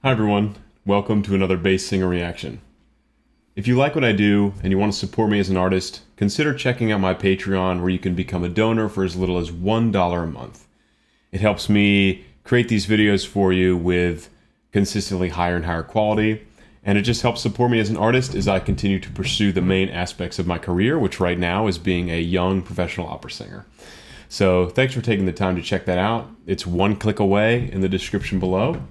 Hi everyone, welcome to another bass singer reaction. If you like what I do and you want to support me as an artist, consider checking out my Patreon where you can become a donor for as little as $1 a month. It helps me create these videos for you with consistently higher and higher quality, and it just helps support me as an artist as I continue to pursue the main aspects of my career, which right now is being a young professional opera singer. So thanks for taking the time to check that out. It's one click away in the description below.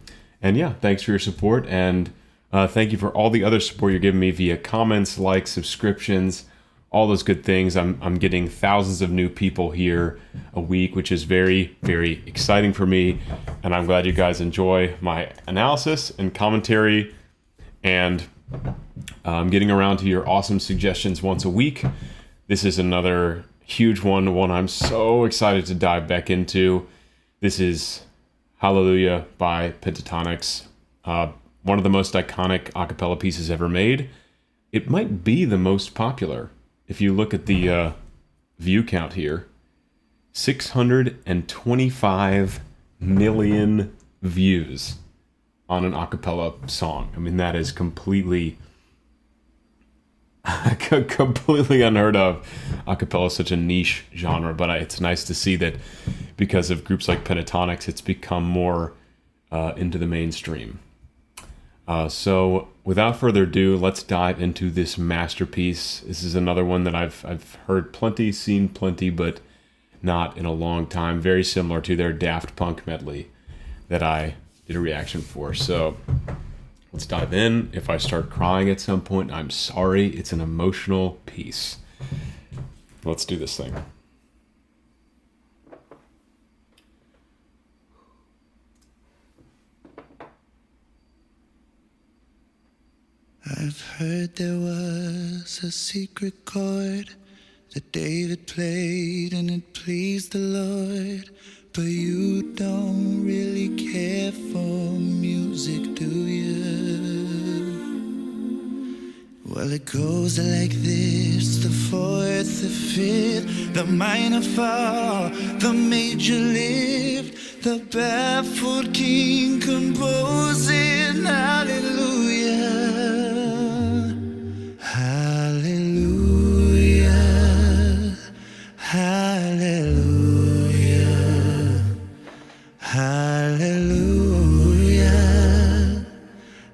And yeah, thanks for your support, and thank you for all the other support you're giving me via comments, likes, subscriptions, all those good things. I'm getting thousands of new people here a week, which is very, very exciting for me. And I'm glad you guys enjoy my analysis and commentary. And I'm getting around to your awesome suggestions once a week. This is another huge one I'm so excited to dive back into. This is Hallelujah by Pentatonix. One of the most iconic a cappella pieces ever made. It might be the most popular. If you look at the view count here, 625 million views on an a cappella song. I mean, that is completely unheard of. A cappella is such a niche genre, but it's nice to see that because of groups like Pentatonix, it's become more into the mainstream. So without further ado, let's dive into this masterpiece. This is another one that I've heard plenty, seen plenty, but not in a long time. Very similar to their Daft Punk medley that I did a reaction for. So let's dive in. If I start crying at some point, I'm sorry. It's an emotional piece. Let's do this thing. I've heard there was a secret chord that David played and it pleased the Lord. But you don't really care for music, do you? Well, it goes like this: the fourth, the fifth, the minor fall, the major lift, the baffled king composing hallelujah. Hallelujah, hallelujah, hallelujah,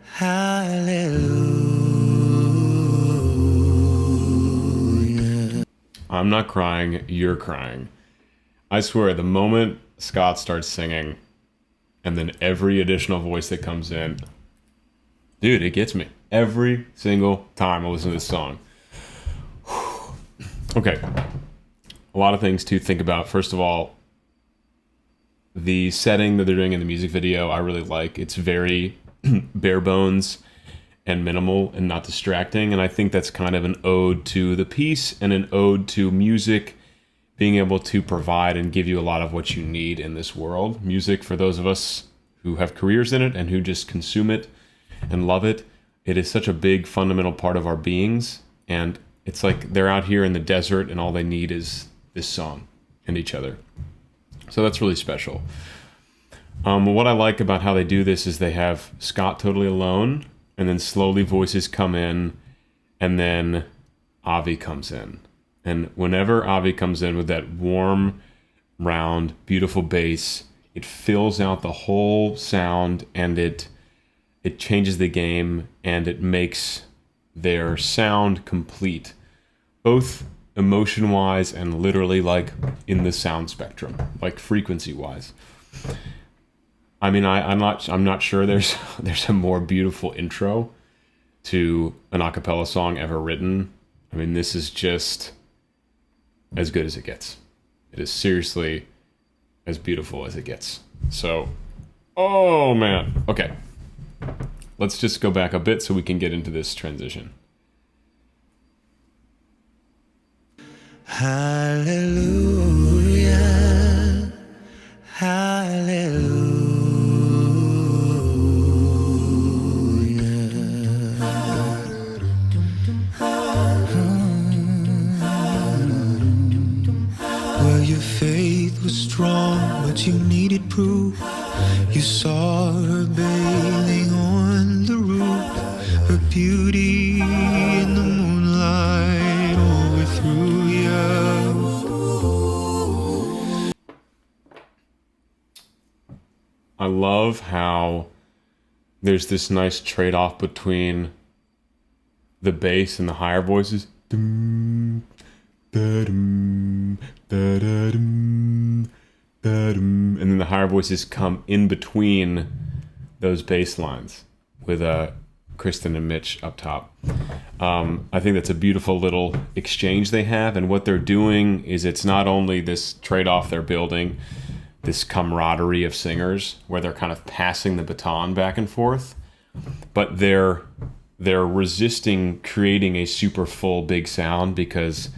hallelujah. I'm not crying, you're crying. I swear, the moment Scott starts singing, and then every additional voice that comes in, dude, it gets me. Every single time I listen to this song. Okay, a lot of things to think about. First of all, the setting that they're doing in the music video, I really like. It's very bare bones and minimal and not distracting, and I think that's kind of an ode to the piece and an ode to music being able to provide and give you a lot of what you need in this world. Music, for those of us who have careers in it and who just consume it and love it, it is such a big fundamental part of our beings, and it's like they're out here in the desert and all they need is this song and each other. So that's really special. What I like about how they do this is they have Scott totally alone, and then slowly voices come in, and then Avi comes in. And whenever Avi comes in with that warm, round, beautiful bass, it fills out the whole sound, and it changes the game, and it makes their sound complete, both emotion-wise and literally like in the sound spectrum, like frequency-wise. I mean, I'm not sure there's a more beautiful intro to an a cappella song ever written. I mean, this is just as good as it gets. It is seriously as beautiful as it gets. So, oh man. Okay. Let's just go back a bit so we can get into this transition. Hallelujah, hallelujah. Well, your faith was strong, but you needed proof. You saw her bathing on beauty in the moonlight overthrew you. I love how there's this nice trade-off between the bass and the higher voices. Dum, da-dum, da-da-dum, da-dum. And then the higher voices come in between those bass lines with Kristen and Mitch up top. I think that's a beautiful little exchange they have. And what they're doing is it's not only this trade-off they're building, this camaraderie of singers where they're kind of passing the baton back and forth, but they're resisting creating a super full big sound because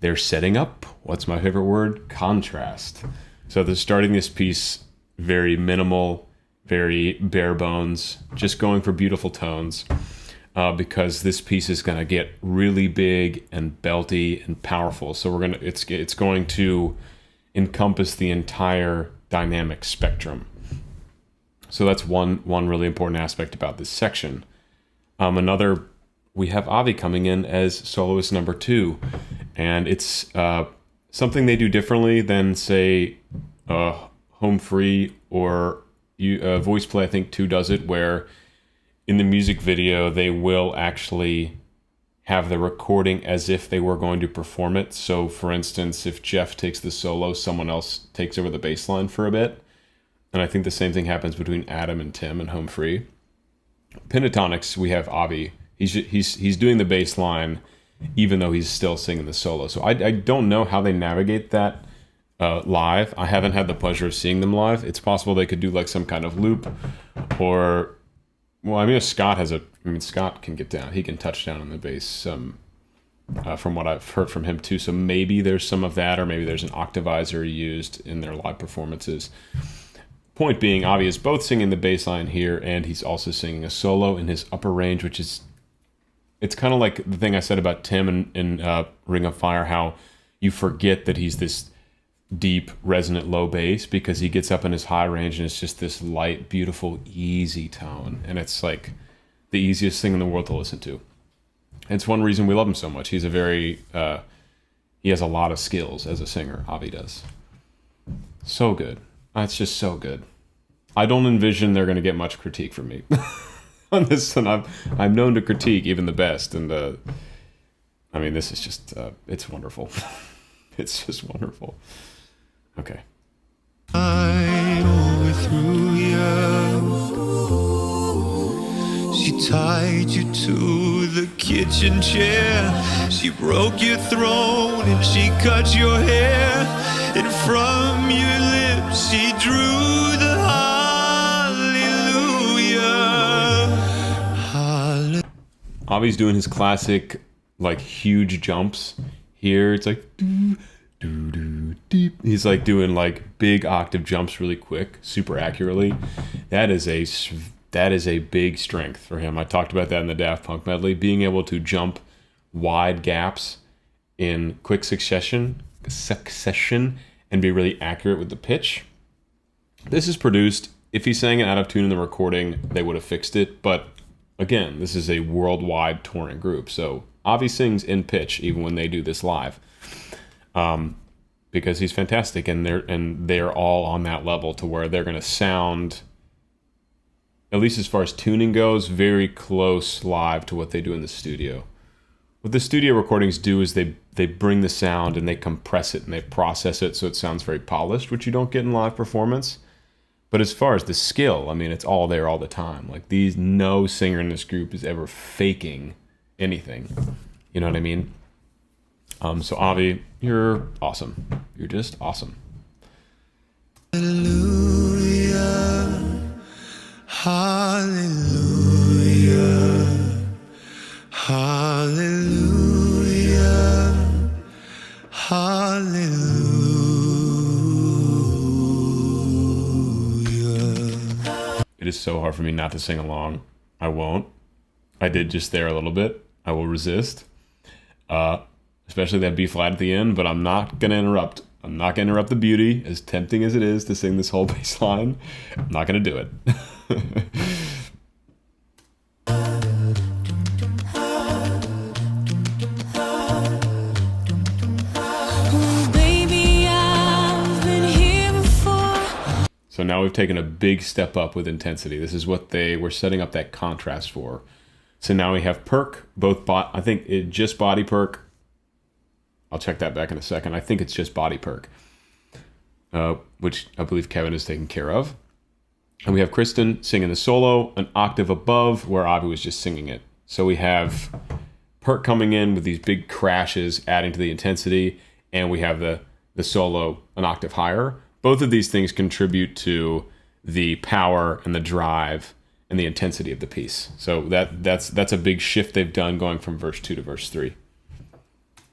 they're setting up, what's my favorite word? Contrast. So they're starting this piece very minimal, very bare bones, just going for beautiful tones, because this piece is going to get really big and belty and powerful. So it's going to encompass the entire dynamic spectrum. So that's one really important aspect about this section. Another, we have Avi coming in as soloist number 2, and it's something they do differently than, say, Home Free or Voice Play. I think 2 does it, where in the music video they will actually have the recording as if they were going to perform it. So for instance, if Jeff takes the solo, someone else takes over the bass line for a bit. And I think the same thing happens between Adam and Tim and Home Free. Pentatonix, we have Avi. He's doing the bass line even though he's still singing the solo. So I don't know how they navigate that live. I haven't had the pleasure of seeing them live. It's possible they could do like some kind of loop, or, well, I mean, Scott can get down. He can touch down on the bass, from what I've heard from him too. So maybe there's some of that, or maybe there's an octavizer used in their live performances. Point being, Avi is both singing the bass line here, and he's also singing a solo in his upper range, which is, it's kind of like the thing I said about Tim in Ring of Fire, how you forget that he's this deep, resonant low bass because he gets up in his high range and it's just this light, beautiful, easy tone. And it's like the easiest thing in the world to listen to. It's one reason we love him so much. He's a very, he has a lot of skills as a singer, Avi does. So good. It's just so good. I don't envision they're going to get much critique from me on this, and I'm known to critique even the best. And I mean, this is just, it's wonderful. It's just wonderful. Okay. She tied you to the kitchen chair. She broke your throat and she cut your hair. And from your lips she drew the hallelujah. Avi's doing his classic, like, huge jumps. Here it's like doo, doo, doo, deep. He's like doing like big octave jumps really quick, super accurately. That is a big strength for him. I talked about that in the Daft Punk medley, being able to jump wide gaps in quick succession and be really accurate with the pitch. This is produced. If he sang it out of tune in the recording, they would have fixed it. But again, this is a worldwide touring group, so Avi sings in pitch even when they do this live, because he's fantastic, and they're all on that level to where they're going to sound, at least as far as tuning goes, very close live to what they do in the studio. What the studio recordings do is they bring the sound and they compress it and they process it so it sounds very polished, which you don't get in live performance. But as far as the skill, I mean, it's all there all the time. Like, no singer in this group is ever faking anything. You know what I mean? So Avi, you're awesome. You're just awesome. Hallelujah, hallelujah, hallelujah, hallelujah. It is so hard for me not to sing along. I won't. I did just there a little bit. I will resist. Especially that B flat at the end, but I'm not going to interrupt. I'm not going to interrupt the beauty, as tempting as it is to sing this whole bass line. I'm not going to do it. now we've taken a big step up with intensity. This is what they were setting up that contrast for. So now we have perk, I think it just body perk. I'll check that back in a second. I think it's just body perk, which I believe Kevin is taking care of. And we have Kristen singing the solo an octave above where Avi was just singing it. So we have perk coming in with these big crashes adding to the intensity, and we have the solo an octave higher. Both of these things contribute to the power and the drive and the intensity of the piece. So that's a big shift they've done going from verse 2 to verse 3.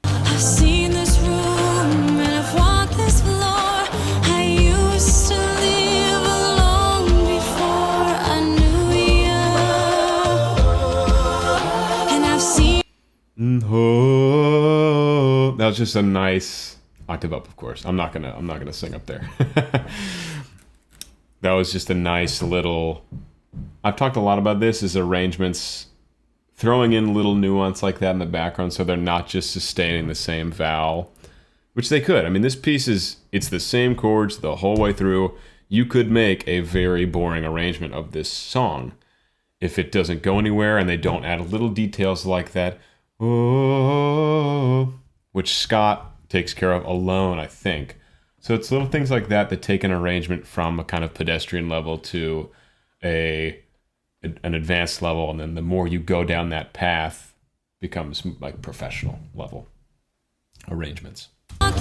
I've seen this room and I've walked this floor. I used to live alone before I knew you. And I've seen that was just a nice octave up, of course. I'm not gonna sing up there. That was just a nice little. I've talked a lot about this as arrangements, throwing in little nuance like that in the background so they're not just sustaining the same vowel, which they could. I mean, this piece it's the same chords the whole way through. You could make a very boring arrangement of this song if it doesn't go anywhere and they don't add little details like that, oh, which Scott takes care of alone, I think. So it's little things like that that take an arrangement from a kind of pedestrian level to an advanced level, and then the more you go down that path becomes like professional level arrangements.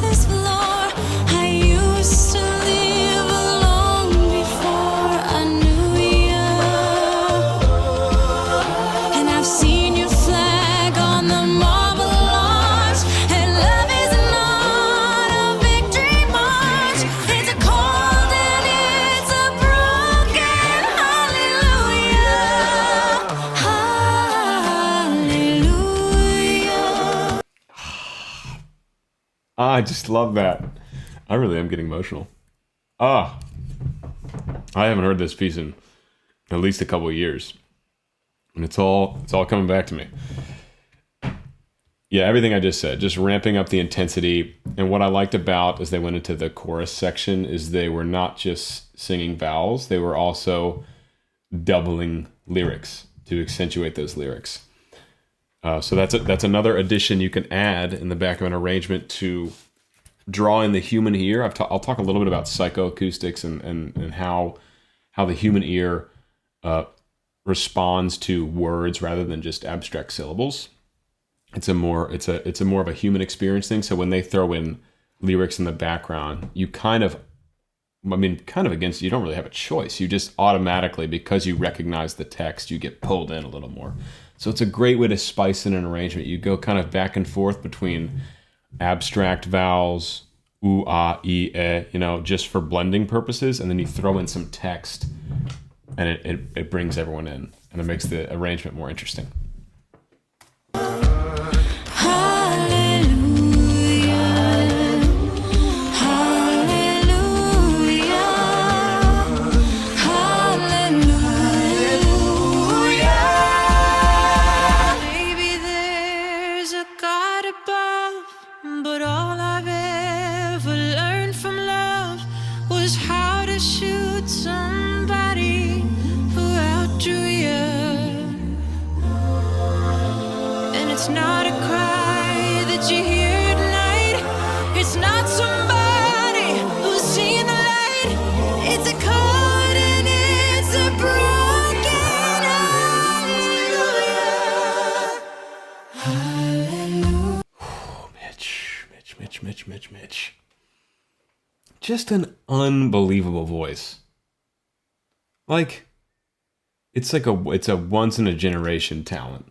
this floor. I used to live alone before I knew you. And I've seen your flag on the marble arch. And love is not a victory march. It's a cold and it's a broken hallelujah. Hallelujah. I just love that. I really am getting emotional. I haven't heard this piece in at least a couple of years, and it's all coming back to me. Yeah, everything I just said, just ramping up the intensity. And what I liked about as they went into the chorus section is they were not just singing vowels, they were also doubling lyrics to accentuate those lyrics. So that's another addition you can add in the back of an arrangement to draw in the human ear. I'll talk a little bit about psychoacoustics and how the human ear responds to words rather than just abstract syllables. It's a more of a human experience thing. So when they throw in lyrics in the background, you kind of against, you don't really have a choice. You just automatically, because you recognize the text, you get pulled in a little more. So it's a great way to spice in an arrangement. You go kind of back and forth between abstract vowels, oo, ah, e, just for blending purposes, and then you throw in some text, and it brings everyone in, and it makes the arrangement more interesting. It's not a cry that you hear at night. It's not somebody who's seen the light. It's a chord and it's a broken hallelujah. Hallelujah. Mitch. Just an unbelievable voice. Like, it's a once in a generation talent.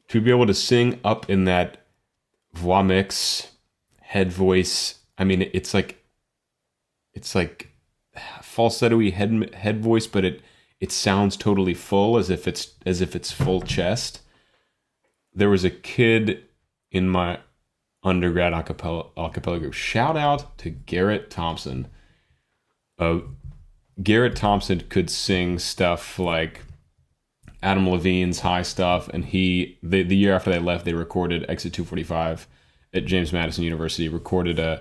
To be able to sing up in that voix mix, head voice. I mean, it's like falsetto-y head voice, but it sounds totally full, as if it's full chest. There was a kid in my undergrad a cappella group. Shout out to Garrett Thompson. Garrett Thompson could sing stuff like Adam Levine's High Stuff, and the year after they left, they recorded Exit 245 at James Madison University, recorded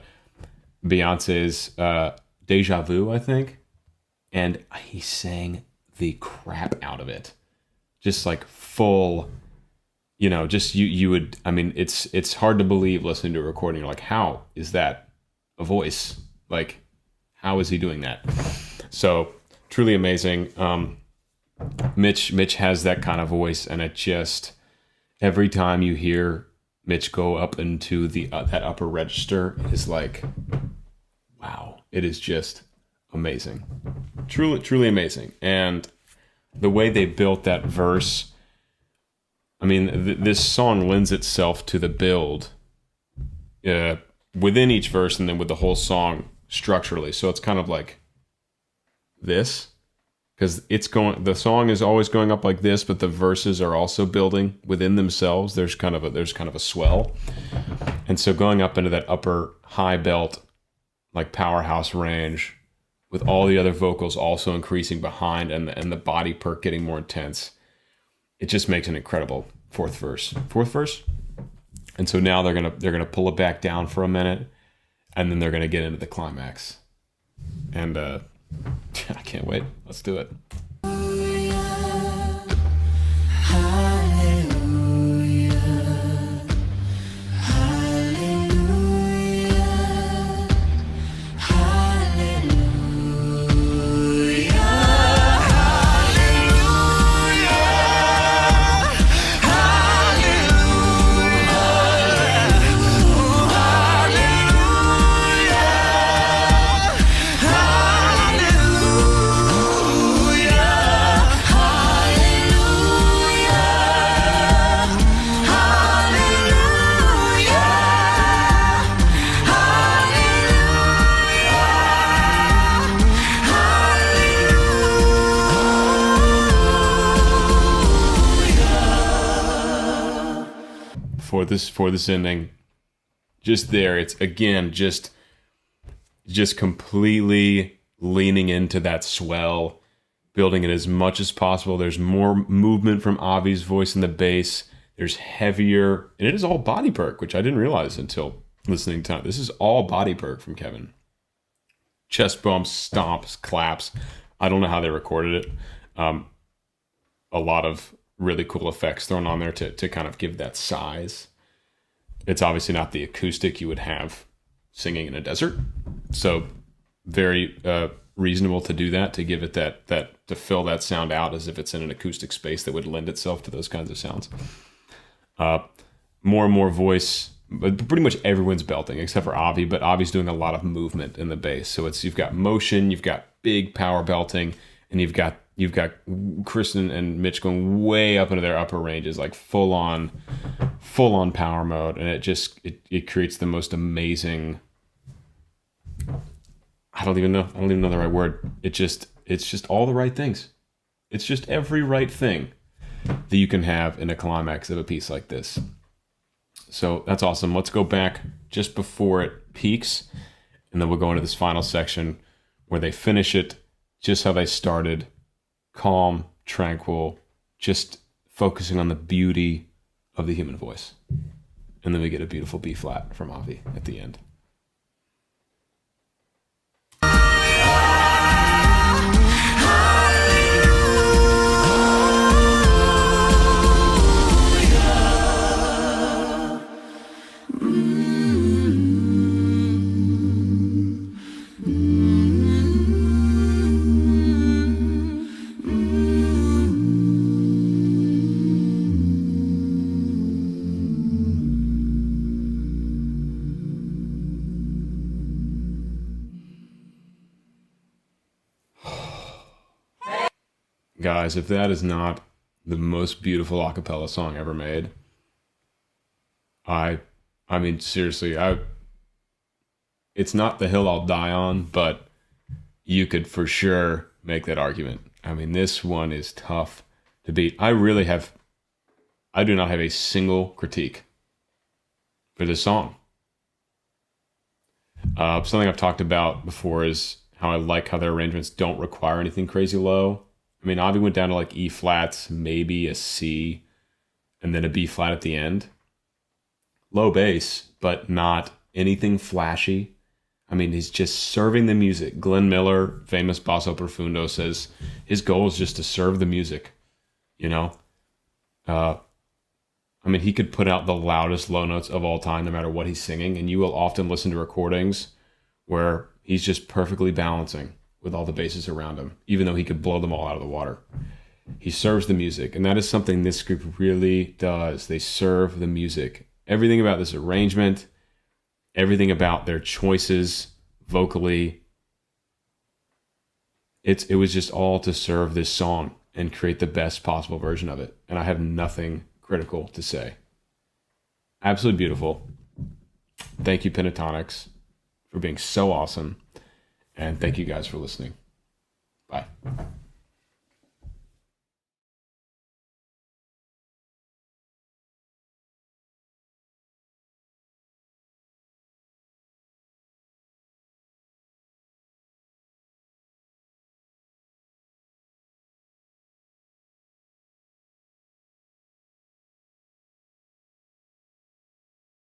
Beyonce's Deja Vu, I think. And he sang the crap out of it. Just like full, just you would, I mean, it's hard to believe listening to a recording. You're like, how is that a voice? Like, how is he doing that? So truly amazing. Mitch has that kind of voice, and it just, every time you hear Mitch go up into that upper register, it is like, wow, it is just amazing. Truly amazing. And the way they built that verse, I mean, this song lends itself to the build within each verse and then with the whole song structurally. So it's kind of like this, because the song is always going up like this, but the verses are also building within themselves. There's kind of a swell. And so going up into that upper high belt, like powerhouse range, with all the other vocals also increasing behind and the body perk getting more intense, it just makes an incredible fourth verse. And so now they're gonna pull it back down for a minute, and then they're gonna get into the climax. And I can't wait. Let's do it. For this ending, just there, it's again just completely leaning into that swell, building it as much as possible. There's more movement from Avi's voice in the bass. There's heavier, and it is all body perk, which I didn't realize until listening to it. This is all body perk from Kevin. Chest bumps, stomps, claps. I don't know how they recorded it. A lot of really cool effects thrown on there to kind of give that size. It's obviously not the acoustic you would have singing in a desert. So very reasonable to do that, to give it that to fill that sound out as if it's in an acoustic space that would lend itself to those kinds of sounds. More and more voice, but pretty much everyone's belting except for Avi, but Avi's doing a lot of movement in the bass. So you've got motion, you've got big power belting, and you've got Kristen and Mitch going way up into their upper ranges, like full on power mode, and it creates the most amazing. I don't even know the right word. It's just all the right things. It's just every right thing that you can have in a climax of a piece like this. So that's awesome. Let's go back just before it peaks, and then we'll go into this final section where they finish it just how they started. Calm, tranquil, just focusing on the beauty of the human voice. And then we get a beautiful B flat from Avi at the end. Guys, if that is not the most beautiful a cappella song ever made, I mean, seriously, it's not the hill I'll die on, but you could for sure make that argument. I mean, this one is tough to beat. I do not have a single critique for this song. Something I've talked about before is how I like how their arrangements don't require anything crazy low. I mean, Avi went down to like E flats, maybe a C, and then a B flat at the end. Low bass, but not anything flashy. I mean, he's just serving the music. Glenn Miller, famous basso profundo, says his goal is just to serve the music, you know? I mean, he could put out the loudest low notes of all time, no matter what he's singing, and you will often listen to recordings where he's just perfectly balancing with all the basses around him, even though he could blow them all out of the water. He serves the music, and that is something this group really does. They serve the music. Everything about this arrangement, everything about their choices vocally, it was just all to serve this song and create the best possible version of it. And I have nothing critical to say. Absolutely beautiful. Thank you, Pentatonix, for being so awesome. And thank you guys for listening. Bye.